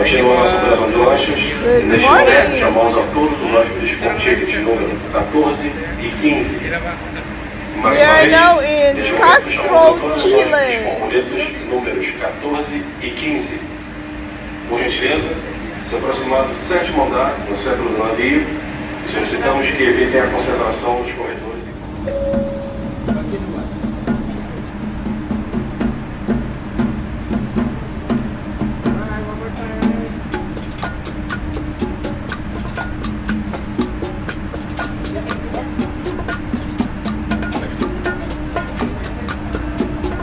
Continua a nossa operação de lanchas. Neste momento, chamamos a todos os hóspedes com ticket número 14 e 15. Mais We uma are vez, now in neste momento, Castro, chamamos a todos os Chile. hóspedes com boletos números 14 e 15. Por gentileza, se aproximar do 7º andar, no centro do navio, solicitamos que evitem a concentração nos corredores.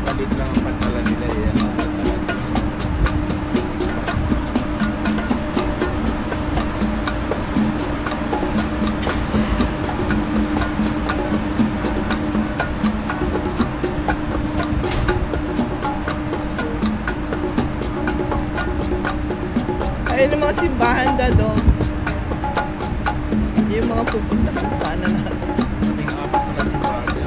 Palit lang ang pantala nila yan. Ayun yung mga simbahan da doon. Yung mga pupunta sa sana natin. Kaming apat na timbaga.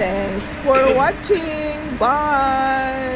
Thanks for watching. Bye!